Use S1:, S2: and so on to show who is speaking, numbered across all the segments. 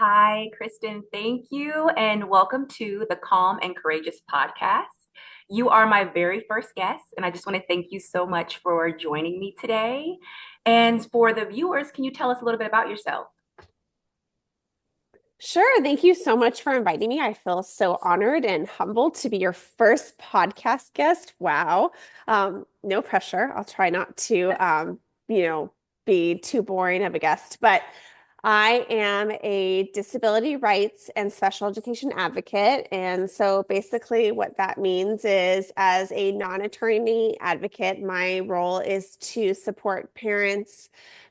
S1: Hi, Kristen. Thank you, and welcome to the Calm and Courageous podcast. You are my very first guest, and I just want to thank you so much for joining me today. And for the viewers, can you tell us a little bit about yourself?
S2: Sure. Thank you so much for inviting me. I feel so honored and humbled to be your first podcast guest. Wow. No pressure. I'll try not to, be too boring of a guest, but I am a disability rights and special education advocate. And so basically what that means is as a non-attorney advocate, my role is to support parents,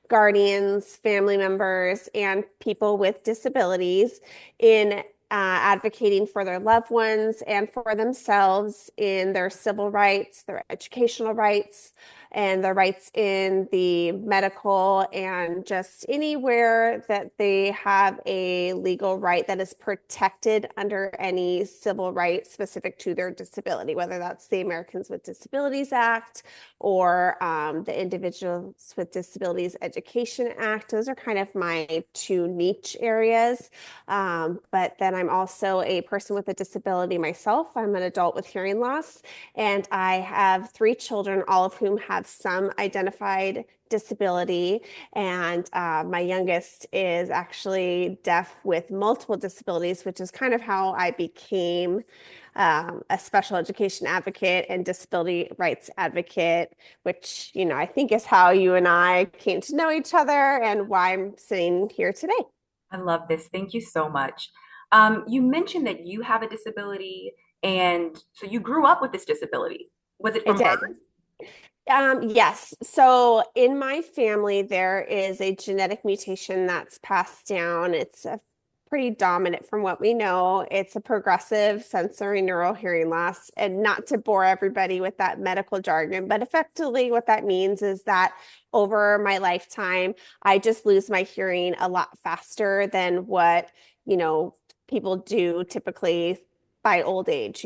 S2: guardians, family members, and people with disabilities in advocating for their loved ones and for themselves in their civil rights, their educational rights, and their rights in the medical and just anywhere that they have a legal right that is protected under any civil right specific to their disability, whether that's the Americans with Disabilities Act or the Individuals with Disabilities Education Act. Those are kind of my two niche areas. But then I'm also a person with a disability myself. I'm an adult with hearing loss, and I have three children, all of whom have some identified disability. And my youngest is actually deaf with multiple disabilities, which is kind of how I became a special education advocate and disability rights advocate, which, I think is how you and I came to know each other and why I'm sitting here today.
S1: I love this. Thank you so much. You mentioned that you have a disability, and so you grew up with this disability. Was it
S2: I
S1: from birth?
S2: did. Yes. So in my family, there is a genetic mutation that's passed down. It's a pretty dominant from what we know. It's a progressive sensory neural hearing loss. And not to bore everybody with that medical jargon, but effectively what that means is that over my lifetime, I just lose my hearing a lot faster than what, you know, people do typically by old age.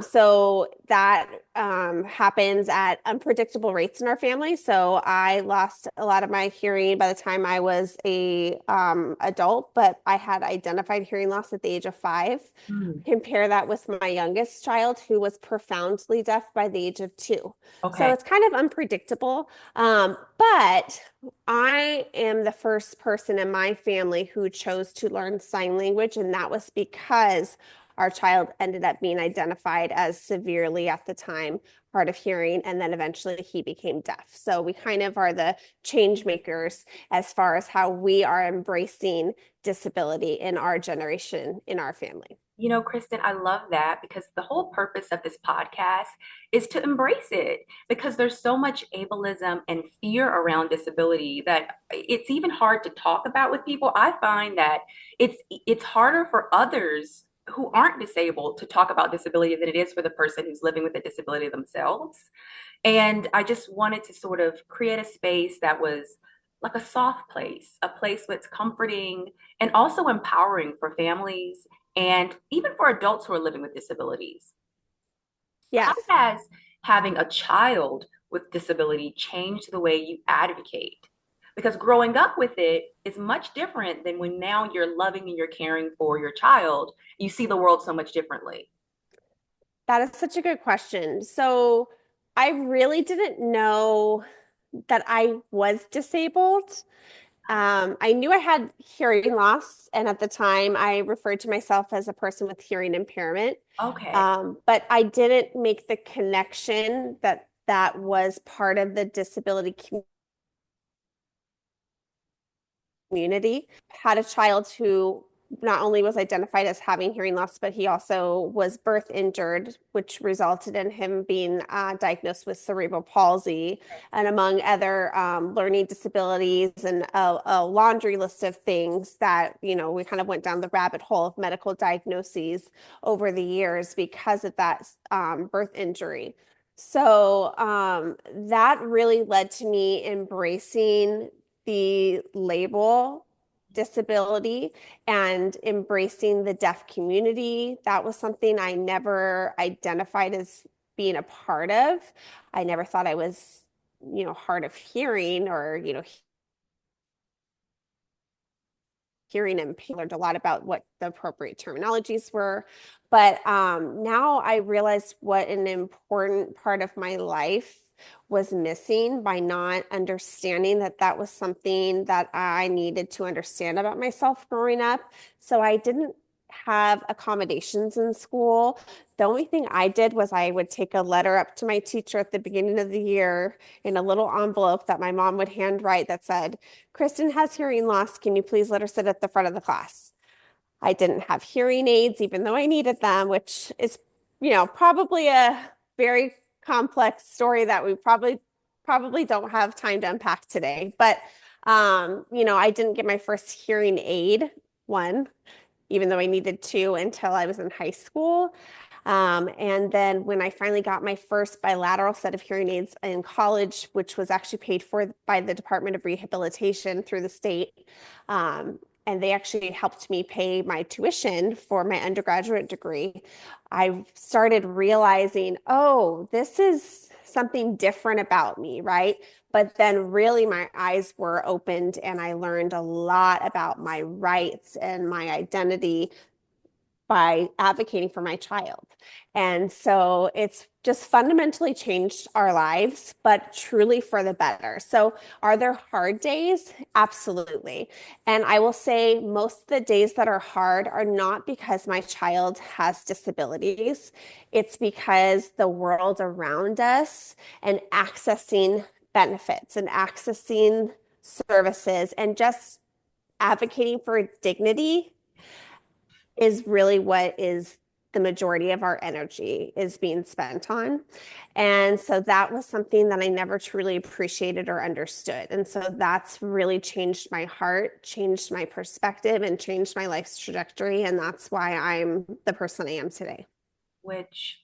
S2: So that happens at unpredictable rates in our family. So I lost a lot of my hearing by the time I was a adult, but I had identified hearing loss at the age of 5.
S1: Hmm.
S2: Compare that with my youngest child, who was profoundly deaf by the age of 2. So
S1: Okay.
S2: it's kind of unpredictable. But I am the first person in my family who chose to learn sign language, and that was because our child ended up being identified as severely at the time hard of hearing, and then eventually he became deaf. So we kind of are the change makers as far as how we are embracing disability in our generation, in our family.
S1: You know, Kristen, I love that because the whole purpose of this podcast is to embrace it because there's so much ableism and fear around disability that it's even hard to talk about with people. I find that it's harder for others who aren't disabled to talk about disability than it is for the person who's living with a disability themselves. And I just wanted to sort of create a space that was like a soft place, a place that's comforting and also empowering for families and even for adults who are living with disabilities. How
S2: Yes.
S1: has having a child with disability changed the way you advocate? Because growing up with it is much different than when now you're loving and you're caring for your child. You see the world so much differently.
S2: That is such a good question. So I really didn't know that I was disabled. I knew I had hearing loss, and at the time, I referred to myself as a person with hearing impairment.
S1: Okay.
S2: But I didn't make the connection that that was part of the disability community. Had a child who not only was identified as having hearing loss, but he also was birth injured, which resulted in him being diagnosed with cerebral palsy and among other learning disabilities and a laundry list of things that, we kind of went down the rabbit hole of medical diagnoses over the years because of that birth injury. So that really led to me embracing the label disability and embracing the deaf community. That was something I never identified as being a part of. I never thought I was, hard of hearing or, hearing impaired, learned a lot about what the appropriate terminologies were. But now I realized what an important part of my life was missing by not understanding that that was something that I needed to understand about myself growing up. So I didn't have accommodations in school. The only thing I did was I would take a letter up to my teacher at the beginning of the year in a little envelope that my mom would handwrite that said, Kristen has hearing loss. Can you please let her sit at the front of the class? I didn't have hearing aids, even though I needed them, which is, probably a very complex story that we probably don't have time to unpack today. But I didn't get my first hearing aid, one, even though I needed two until I was in high school. And then when I finally got my first bilateral set of hearing aids in college, which was actually paid for by the Department of Rehabilitation through the state, and they actually helped me pay my tuition for my undergraduate degree, I started realizing, oh, this is something different about me, right? But then really my eyes were opened and I learned a lot about my rights and my identity by advocating for my child. And so it's just fundamentally changed our lives, but truly for the better. So are there hard days? Absolutely. And I will say most of the days that are hard are not because my child has disabilities. It's because the world around us and accessing benefits and accessing services and just advocating for dignity is really what is the majority of our energy is being spent on. And so that was something that I never truly appreciated or understood. And so that's really changed my heart, changed my perspective, and changed my life's trajectory. And that's why I'm the person I am today.
S1: Which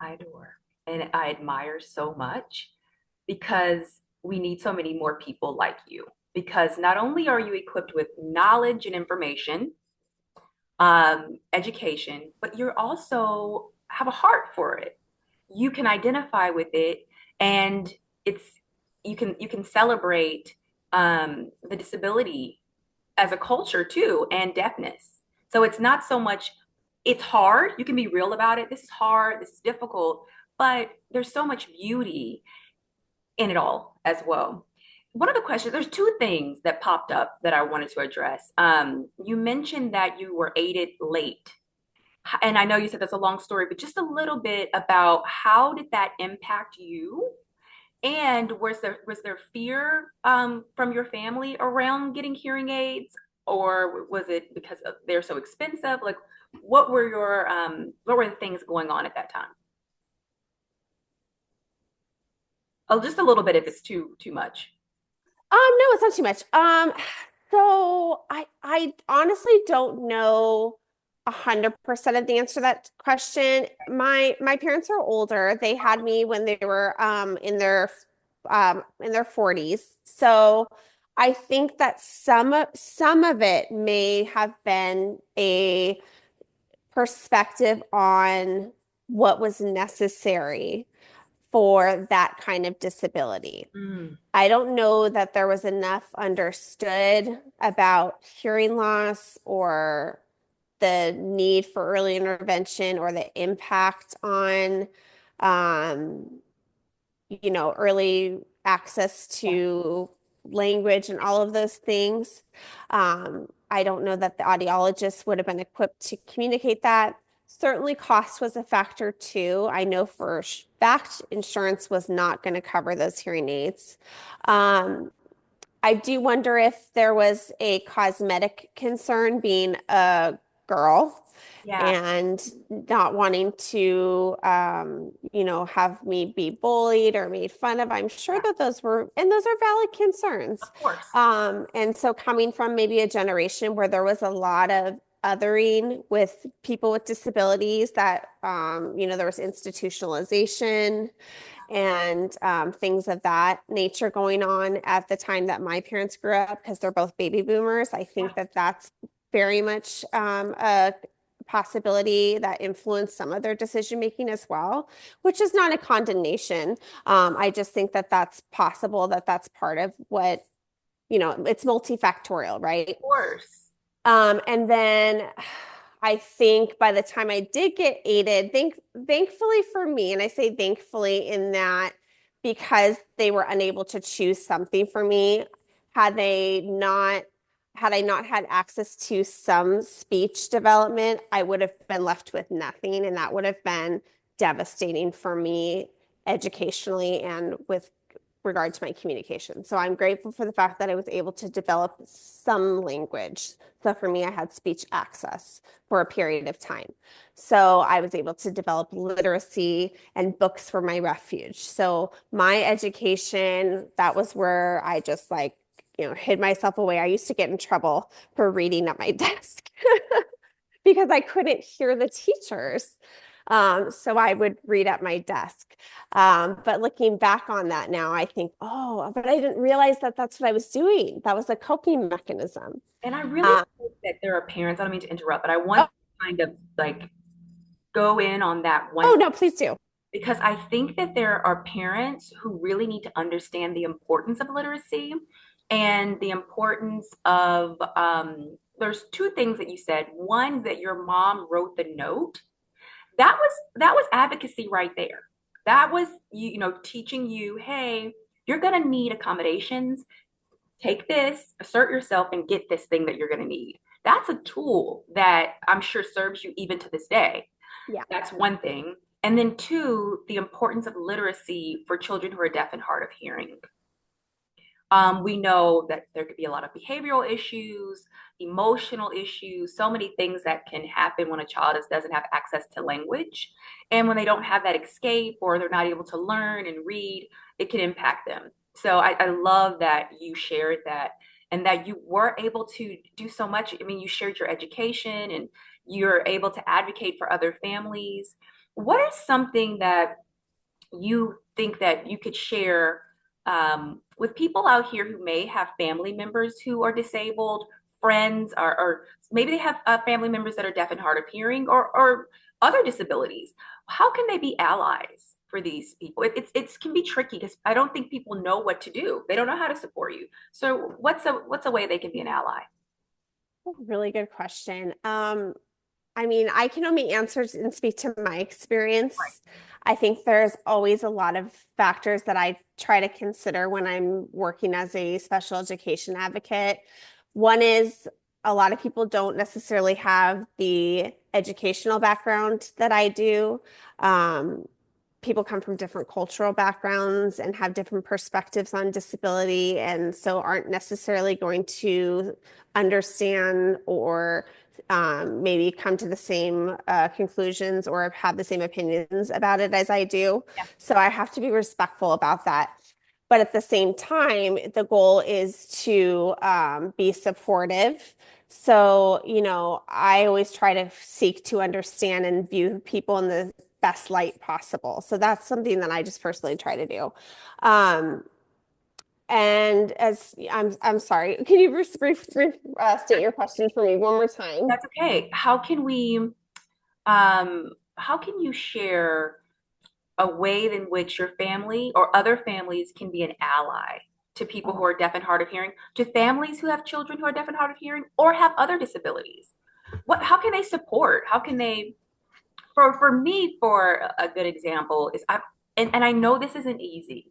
S1: I adore and I admire so much because we need so many more people like you. Because not only are you equipped with knowledge and information, education, but you're also have a heart for it. You can identify with it, and it's you can celebrate the disability as a culture too, and deafness. So it's not so much. It's hard. You can be real about it. This is hard. This is difficult, but there's so much beauty in it all as well. One of the questions, there's two things that popped up that I wanted to address. You mentioned that you were aided late. And I know you said that's a long story, but just a little bit about how did that impact you? And was there fear from your family around getting hearing aids, or was it because they're so expensive? Like, what were the things going on at that time? Oh, just a little bit if it's too much.
S2: No, it's not too much. So I honestly don't know 100% of the answer to that question. My parents are older. They had me when they were in their 40s. So I think that some of it may have been a perspective on what was necessary for that kind of disability.
S1: Mm,
S2: I don't know that there was enough understood about hearing loss or the need for early intervention or the impact on, um, early access
S1: yeah.
S2: to language and all of those things. I don't know that the audiologist would have been equipped to communicate that. Certainly, cost was a factor too. I know for a fact insurance was not going to cover those hearing aids. Um, I do wonder if there was a cosmetic concern being a girl
S1: Yeah.
S2: and not wanting to, have me be bullied or made fun of. I'm sure
S1: Yeah.
S2: that those are valid concerns.
S1: Of course.
S2: And so coming from maybe a generation where there was a lot of othering with people with disabilities that, there was institutionalization and things of that nature going on at the time that my parents grew up, because they're both baby boomers. I
S1: Yeah.
S2: think that that's very much a possibility that influenced some of their decision making as well, which is not a condemnation. I just think that that's possible, that that's part of what it's multifactorial, right?
S1: course.
S2: And then I think by the time I did get aided, thankfully for me, and I say thankfully in that because they were unable to choose something for me, had they not, had I not had access to some speech development, I would have been left with nothing, and that would have been devastating for me educationally and with regard to my communication. So I'm grateful for the fact that I was able to develop some language. So for me, I had speech access for a period of time. So I was able to develop literacy, and books were my refuge. So my education, that was where I just like, hid myself away. I used to get in trouble for reading at my desk because I couldn't hear the teachers. So I would read at my desk. But looking back on that now, I think, oh, but I didn't realize that that's what I was doing. That was a coping mechanism.
S1: And I really
S2: Um,
S1: hope that there are parents, I don't mean to interrupt, but I want
S2: oh,
S1: to kind of like go in on that one
S2: oh no, please do.
S1: because I think that there are parents who really need to understand the importance of literacy and the importance of there's two things that you said. One, that your mom wrote the note. That was advocacy right there. That was teaching you, hey, you're gonna need accommodations. Take this, assert yourself, and get this thing that you're gonna need. That's a tool that I'm sure serves you even to this day.
S2: Yeah.
S1: That's one thing. And then two, the importance of literacy for children who are deaf and hard of hearing. We know that there could be a lot of behavioral issues, emotional issues, so many things that can happen when a child doesn't have access to language. And when they don't have that escape or they're not able to learn and read, it can impact them. So I love that you shared that and that you were able to do so much. I mean, you shared your education and you're able to advocate for other families. What is something that you think that you could share with people out here who may have family members who are disabled, friends, or maybe they have family members that are deaf and hard of hearing or other disabilities? How can they be allies for these people? It can be tricky because I don't think people know what to do. They don't know how to support you. So what's a way they can be an ally?
S2: Really good question. I mean, I can only answer and speak to my experience. I think there's always a lot of factors that I try to consider when I'm working as a special education advocate. One is a lot of people don't necessarily have the educational background that I do. Um, People come from different cultural backgrounds and have different perspectives on disability, and so aren't necessarily going to understand or maybe come to the same conclusions or have the same opinions about it as I do.
S1: Yeah.
S2: So I have to be respectful about that. But at the same time, the goal is to be supportive. So, I always try to seek to understand and view people in the best light possible. So that's something that I just personally try to do. Um, and as I'm sorry, can you state your question for me one more time?
S1: That's okay. How can you share a way in which your family or other families can be an ally to people who
S2: Oh,
S1: are deaf and hard of hearing, to families who have children who are deaf and hard of hearing or have other disabilities? How can they support? How can they for me, for a good example is and I know this isn't easy,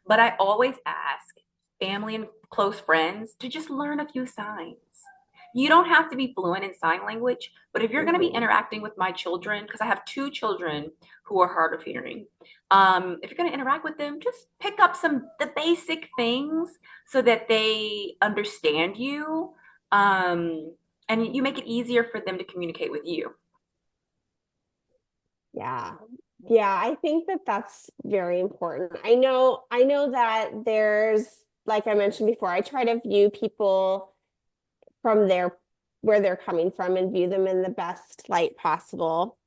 S1: but I always ask family and close friends to just learn a few signs. You don't have to be fluent in sign language, but if you're going to be
S2: mhm.
S1: interacting with my children, because I have two children who are hard of hearing, if you're going to interact with them, just pick up the basic things so that they understand you, and you make it easier for them to communicate with you.
S2: Yeah. Yeah, I think that that's very important. I know that there's, like I mentioned before, I try to view people from where they're coming from and view them in the best light possible.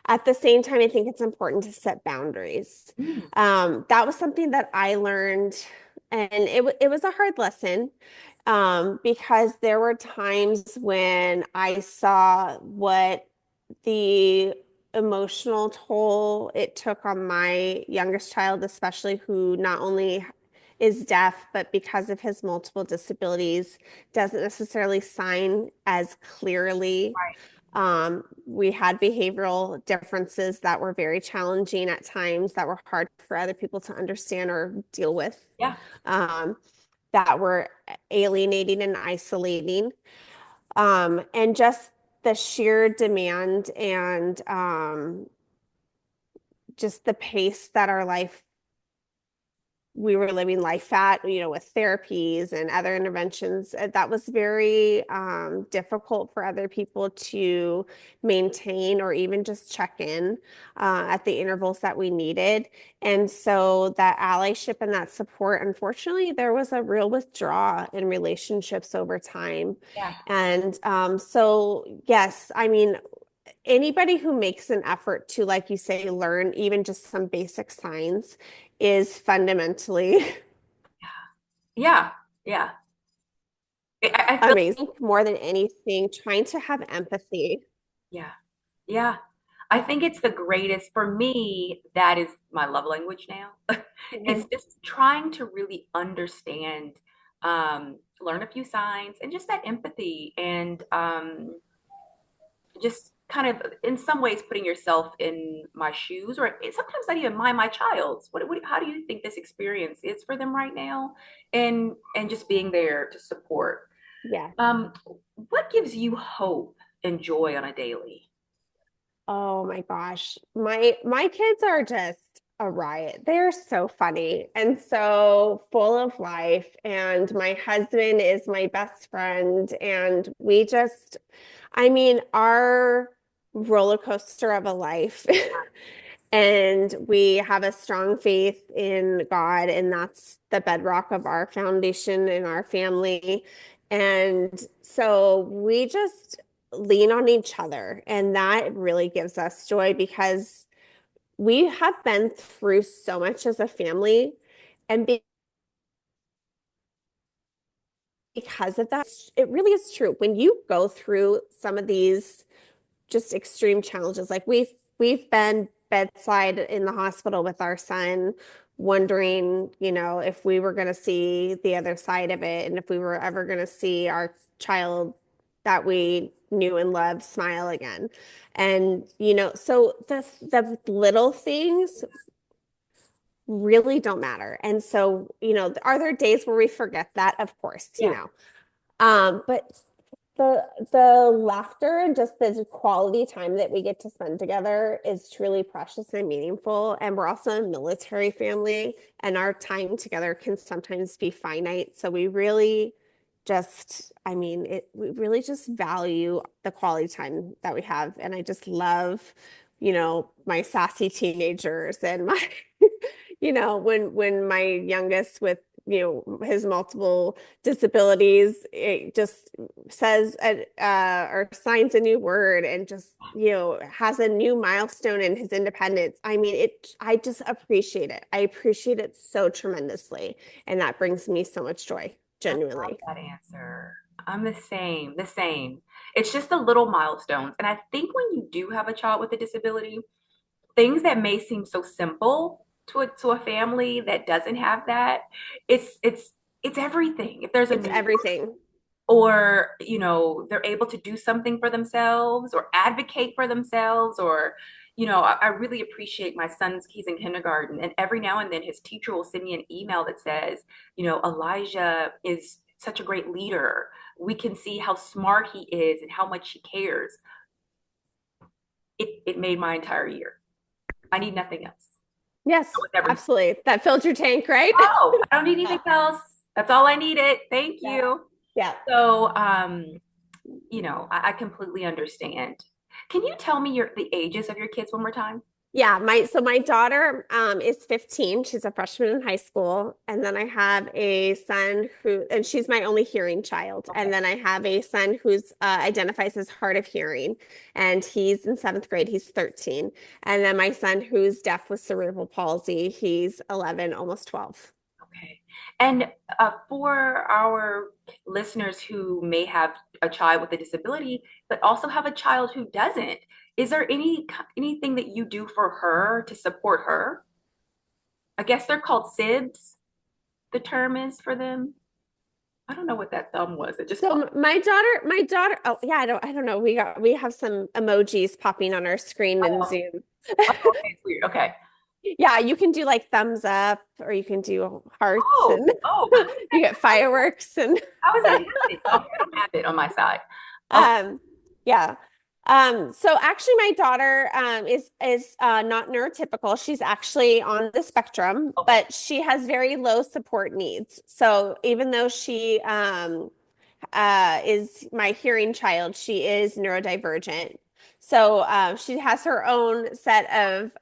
S2: At the same time, I think it's important to set boundaries.
S1: Mm.
S2: That was something that I learned, and it was a hard lesson because there were times when I saw what the emotional toll it took on my youngest child, especially who not only is deaf, but because of his multiple disabilities, doesn't necessarily sign as clearly.
S1: Right.
S2: We had behavioral differences that were very challenging at times, that were hard for other people to understand or deal with,
S1: Yeah.
S2: um, that were alienating and isolating. And just the sheer demand and just the pace that our life we were living life at, with therapies and other interventions, that was very difficult for other people to maintain or even just check in at the intervals that we needed. And so that allyship and that support, unfortunately, there was a real withdrawal in relationships over time.
S1: Yeah.
S2: And so, yes, I mean, anybody who makes an effort to, like you say, learn even just some basic signs is fundamentally
S1: Yeah. Yeah. I feel,
S2: amazing. More than anything, trying to have empathy.
S1: yeah. Yeah. I think it's the greatest for me. That is my love language now. It's
S2: Mhm.
S1: just trying to really understand, learn a few signs and just that empathy and just kind of in some ways putting yourself in my shoes or sometimes not even my child's. How do you think this experience is for them right now? And just being there to support.
S2: Yeah.
S1: Um, what gives you hope and joy on a daily?
S2: Oh my gosh. My kids are just a riot. They're so funny and so full of life. And my husband is my best friend. And we just, I mean, our roller coaster of a life. And we have a strong faith in God, and that's the bedrock of our foundation in our family. And so we just lean on each other, and that really gives us joy because we have been through so much as a family. And because of that, it really is true. When you go through some of these just extreme challenges. Like we've been bedside in the hospital with our son, wondering, if we were going to see the other side of it and if we were ever going to see our child that we knew and loved smile again. And, so the little things really don't matter. And so, are there days where we forget that? Of course,
S1: Yeah.
S2: but the laughter and just the quality time that we get to spend together is truly precious and meaningful. And we're also a military family, and our time together can sometimes be finite. So we really I mean, we really just value the quality time that we have. And I just love, my sassy teenagers and my, when my youngest with, his multiple disabilities, it just says or signs a new word and just has a new milestone in his independence. I mean, I just appreciate it. I appreciate it so tremendously, and that brings me so much joy,
S1: I love
S2: genuinely.
S1: that answer. I'm the same, the same. It's just the little milestones. And I think when you do have a child with a disability, things that may seem so simple to a family that doesn't have that, it's everything. If there's a
S2: It's
S1: new
S2: everything.
S1: or they're able to do something for themselves or advocate for themselves or I really appreciate my son's he's in kindergarten and every now and then his teacher will send me an email that says Elijah is such a great leader, we can see how smart he is and how much he cares. It made my entire year. I need nothing else.
S2: Yes,
S1: With everything.
S2: absolutely. That filled your tank, right?
S1: Oh, I don't need anything else. That's all I needed. Thank
S2: Yeah.
S1: you.
S2: Yeah.
S1: So I completely understand. Can you tell me the ages of your kids one more time?
S2: Yeah, my daughter is 15. She's a freshman in high school. And then I have a son and she's my only hearing child.
S1: Okay.
S2: And then I have a son who's identifies as hard of hearing, and he's in seventh grade. He's 13. And then my son who's deaf with cerebral palsy, he's 11, almost 12.
S1: Okay. And for our listeners who may have a child with a disability, but also have a child who doesn't, is there anything that you do for her to support her? I guess they're called SIBs. the term is for them? I don't know what that thumb was. It just
S2: So
S1: popped.
S2: my daughter, oh yeah, I don't know. We have some emojis popping on our screen in
S1: Oh,
S2: Zoom.
S1: oh, okay, it's weird. Okay.
S2: Yeah, you can do like thumbs up or you can do hearts
S1: Oh,
S2: and
S1: oh,
S2: you get fireworks and
S1: how is that happening? Okay, I don't have it on my side. Okay.
S2: um yeah. So actually my daughter is not neurotypical. She's actually on the spectrum,
S1: Okay.
S2: but she has very low support needs. So even though she is my hearing child. She is neurodivergent. So she has her own set of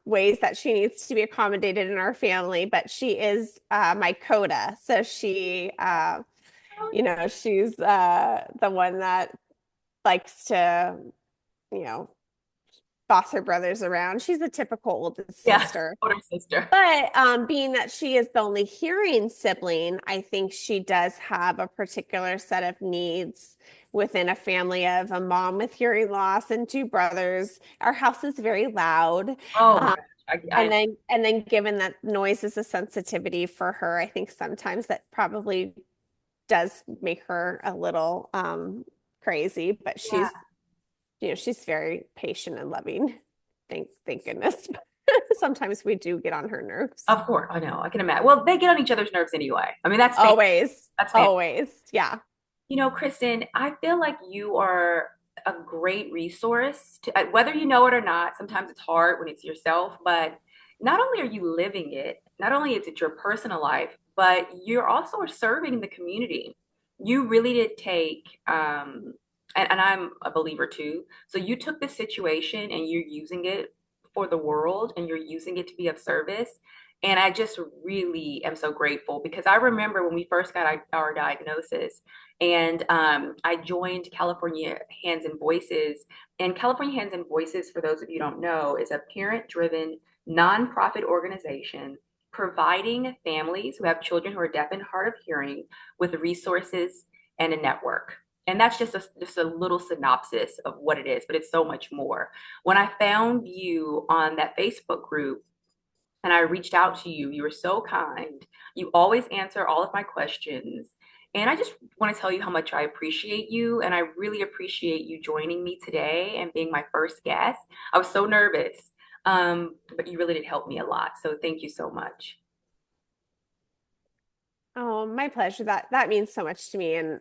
S2: ways that she needs to be accommodated in our family, but she is my coda. So she's the one that likes to, you know, boss her brothers around. She's a typical oldest
S1: Yeah,
S2: sister.
S1: older sister.
S2: But being that she is the only hearing sibling, I think she does have a particular set of needs within a family of a mom with hearing loss and two brothers. Our house is very loud.
S1: Oh my
S2: Um,
S1: gosh.
S2: and then given that noise is a sensitivity for her, I think sometimes that probably does make her a little crazy, but
S1: Yeah,
S2: she's very patient and loving. Thank goodness. Sometimes we do get on her nerves.
S1: of course. I know. I can imagine. Well, they get on each other's nerves anyway. I mean, that's family.
S2: Always,
S1: That's family.
S2: always. Yeah.
S1: Kristen, I feel like you are a great resource to, whether you know it or not. Sometimes it's hard when it's yourself, but not only are you living it, not only is it your personal life, but you're also serving the community. You really did take, and I'm a believer too. So you took this situation and you're using it for the world and you're using it to be of service. And I just really am so grateful because I remember when we first got our diagnosis and I joined California Hands and Voices. And California Hands and Voices, for those of you who don't know, is a parent driven nonprofit organization providing families who have children who are deaf and hard of hearing with resources and a network. And that's just a little synopsis of what it is, but it's so much more. When I found you on that Facebook group, and I reached out to you. You were so kind. You always answer all of my questions. And I just want to tell you how much I appreciate you. And I really appreciate you joining me today and being my first guest. I was so nervous, but you really did help me a lot. So thank you so much.
S2: Oh, my pleasure. That means so much to me. And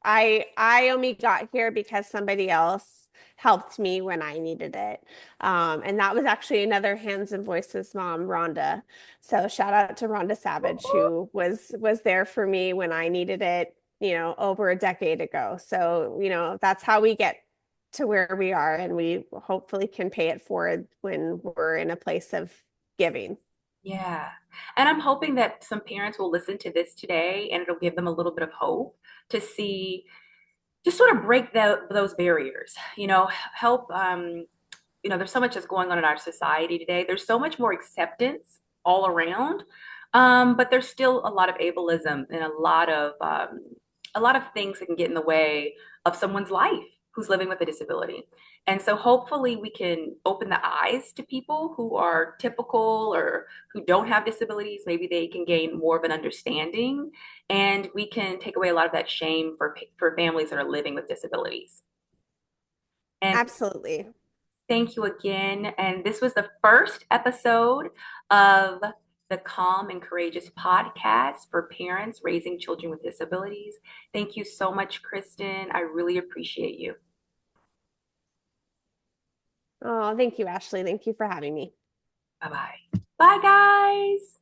S2: I only got here because somebody else helped me when I needed it. And that was actually another Hands and Voices mom, Rhonda. So shout out to Rhonda Savage, who was there for me when I needed it, over a decade ago. So, that's how we get to where we are, and we hopefully can pay it forward when we're in a place of giving.
S1: Yeah. And I'm hoping that some parents will listen to this today and it'll give them a little bit of hope to see, just sort of break those barriers, help there's so much that's going on in our society today. There's so much more acceptance all around, but there's still a lot of ableism and a lot of things that can get in the way of someone's life who's living with a disability. And so hopefully we can open the eyes to people who are typical or who don't have disabilities. Maybe they can gain more of an understanding, and we can take away a lot of that shame for families that are living with disabilities. And
S2: Absolutely.
S1: thank you again. And this was the first episode of the Calm and Courageous podcast for parents raising children with disabilities. Thank you so much, Kristen. I really appreciate you.
S2: Oh, thank you, Ashley. Thank you for having me.
S1: Bye bye. Bye, guys.